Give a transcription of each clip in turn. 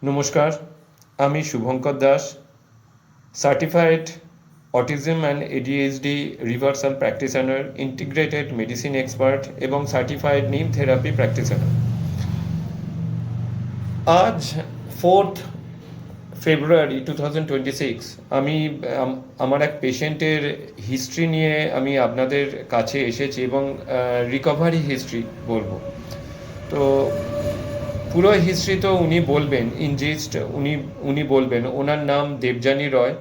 নমস্কার, আমি Shubhankar Das, certified autism and ADHD reversal practitioner, integrated medicine expert এবং সার্টিফাইড নিম থেরাপি প্র্যাকটিশনার। আজ 4th ফেব্রুয়ারি 2026 আমি আমার এক পেশেন্টের হিস্ট্রি নিয়ে আমি আপনাদের কাছে এসেছি এবং রিকভারি হিস্ট্রি বলবো। তো পুরো হিস্ট্রি তো উনি বলবেন, ইনজিস্ট উনি বলবেন। ওনার নাম দেবযানী রয়,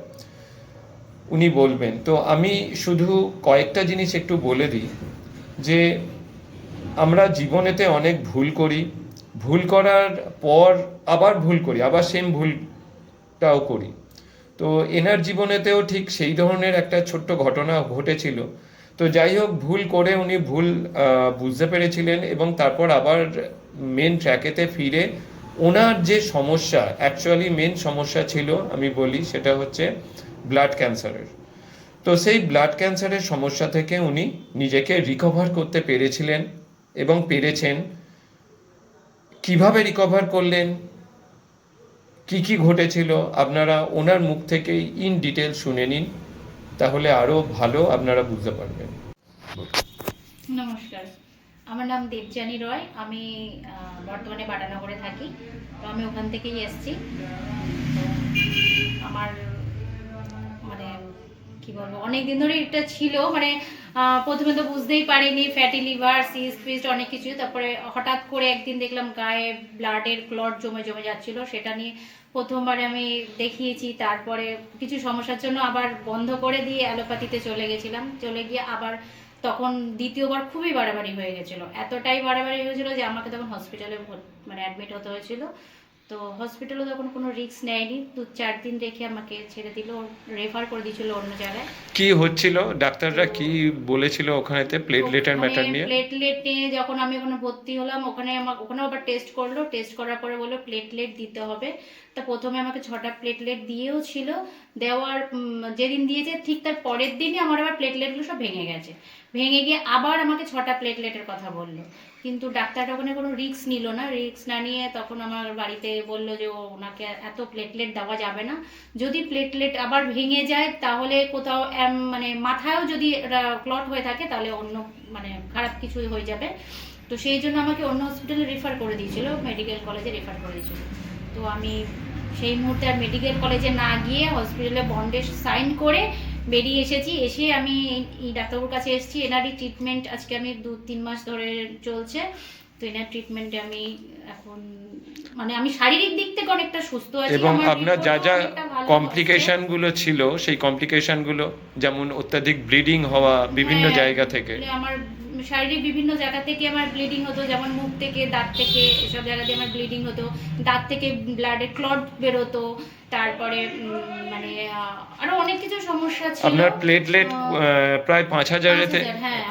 উনি বলবেন। তো আমি শুধু কয়েকটা জিনিস একটু বলে দিই যে আমরা জীবনেতে অনেক ভুল করি, ভুল করার পর আবার ভুল করি, আবার সেম ভুলটাও করি। তো এনার জীবনেতেও ঠিক সেই ধরনের একটা ছোট্ট ঘটনা ঘটেছিল। তো যাই হোক, ভুল করে উনি ভুল বুঝতে পেরেছিলেন এবং তারপর আবার মেন ট্র্যাকেতে ফিরে ওনার যে সমস্যা, অ্যাকচুয়ালি মেন সমস্যা ছিল আমি বলি, সেটা হচ্ছে ব্লাড ক্যান্সারের। তো সেই ব্লাড ক্যান্সারের সমস্যা থেকে উনি নিজেকে রিকভার করতে পেরেছিলেন এবং পেরেছেন। কিভাবে রিকভার করলেন, কি কি ঘটেছিল, আপনারা ওনার মুখ থেকেই ইন ডিটেল শুনে নিন, তাহলে আরও ভালো আপনারা বুঝতে পারবেন। নমস্কার, আমার নাম দেবযানী রয়। আমি বর্তমানে বাটানগরে থাকি। তো আমি ওখান থেকেই এসেছি। আমার মানে কি বলবো, অনেক দিন ধরে এটা ছিল। প্রথমে তো বুঝতেই পারিনি, ফ্যাটি লিভার, সিস্ট ফিস্ট অনেক কিছু। তারপরে হঠাৎ করে একদিন দেখলাম গায়ে ব্লাডের ক্লট জমে জমে যাচ্ছিল। সেটা নিয়ে প্রথমবারে আমি দেখিয়েছি। তারপরে কিছু সমস্যার জন্য আবার বন্ধ করে দিয়ে অ্যালোপ্যাথিতে চলে গেছিলাম। চলে গিয়ে আবার তখন দ্বিতীয়বার খুবই বাড়াবাড়ি হয়ে গেছিলো। এতটাই বাড়াবাড়ি হয়েছিল যে আমাকে তখন হসপিটালে অ্যাডমিট হতে হয়েছিল। তো হসপিটালও তখন কোনো রিস্ক নেয়নি, 2-4 দিন রেখে আমাকে ছেড়ে দিল, রেফার করে দিয়েছিল অন্য জায়গায়। কি হচ্ছিল, ডাক্তাররা কি বলেছিল ওখানেতে প্লেটলেটের ম্যাটার নিয়ে? প্লেটলেট নিয়ে যখন আমি ওখানে ভর্তি হলাম, ওখানেও আবার টেস্ট করলো। টেস্ট করার পরে বললো প্লেটলেট দিতে হবে। তা প্রথমে আমাকে 6টা প্লেটলেট দিয়েও ছিল। দেওয়ার যেদিন দিয়েছে ঠিক তার পরের দিনই আমার আবার প্লেটলেটগুলো সব ভেঙে গেছে। ভেঙে গিয়ে আবার আমাকে 6টা প্লেটলেটের কথা বললো। কিন্তু ডাক্তারটা ওখানে কোনো রিস্ক নিল না। রিস্ক না নিয়ে তখন আমার বাড়িতে বললো যে ওনাকে এত প্লেটলেট দেওয়া যাবে না। যদি প্লেটলেট আবার ভেঙে যায় তাহলে কোথাও মাথায়ও যদি ক্লট হয়ে থাকে তাহলে অন্য খারাপ কিছু হয়ে যাবে। তো সেই জন্য আমাকে অন্য হসপিটালে রেফার করে দিয়েছিল, মেডিকেল কলেজে রেফার করে দিয়েছিল। তো আমি সেই মুহূর্তে আর মেডিকেল কলেজে না গিয়ে হসপিটালে বন্ডে সাইন করে বেরিয়ে এসেছি। এসে আমি এই ডাক্তারবাবুর কাছে এসেছি। এনারই ট্রিটমেন্ট আজকে আমি 2-3 মাস ধরে চলছে। তো এনার ট্রিটমেন্টে আমি এখন আমি শারীরিক দিক থেকে অনেকটা সুস্থ আছি এবং আপনার যা যা কমপ্লিকেশন গুলো ছিল, সেই কমপ্লিকেশন গুলো যেমন অত্যাধিক ব্লিডিং হওয়া বিভিন্ন জায়গা থেকে, আমার শারীরিক বিভিন্ন জায়গা থেকে আমার ব্লিডিং হতো, যেমন মুখ থেকে, দাঁত থেকে, এসব জায়গা দিয়ে আমার ব্লিডিং হতো। দাঁত থেকে ব্লাডের ক্লট বেরোতো। তারপরে আরো অনেক কিছু সমস্যা ছিল। আপনার প্লেটলেট প্রায় 5,000-এতে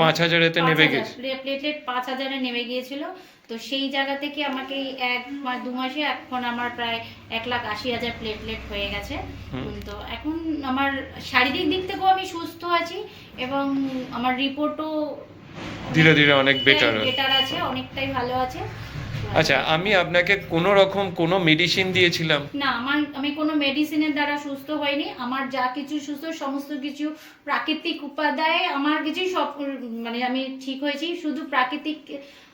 5,000-এতে নেমে গেছে। প্লেটলেট 5,000-এ নেমে গিয়েছিল। তো সেই জায়গা থেকে আমাকে 1-2 মাসে এখন আমার প্রায় 1,80,000 প্লেটলেট হয়ে গেছে। তো এখন আমার শারীরিক দিক থেকেও আমি সুস্থ আছি এবং আমার রিপোর্টও ধীরে ধীরে অনেক বেটার আছে, অনেকটাই ভালো আছে। আচ্ছা, আমি আপনাকে কোনো রকম কোনো মেডিসিন দিয়েছিলাম না? আমি কোনো মেডিসিনের দ্বারা সুস্থ হইনি। আমার যা কিছু সুস্থ, সমস্ত কিছু প্রাকৃতিক উপাদায়ে আমার কিছু সব আমি ঠিক হয়েছি। শুধু প্রাকৃতিক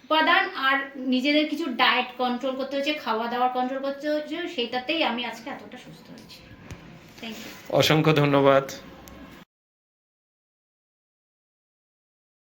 উপাদান আর নিজেদের কিছু ডায়েট কন্ট্রোল করতে হয়েছে, খাওয়া দাওয়ার কন্ট্রোল করতে হয়েছে, সেইটাতেই আমি আজকে এতটা সুস্থ হয়েছি। Thank you. অসংখ্য ধন্যবাদ।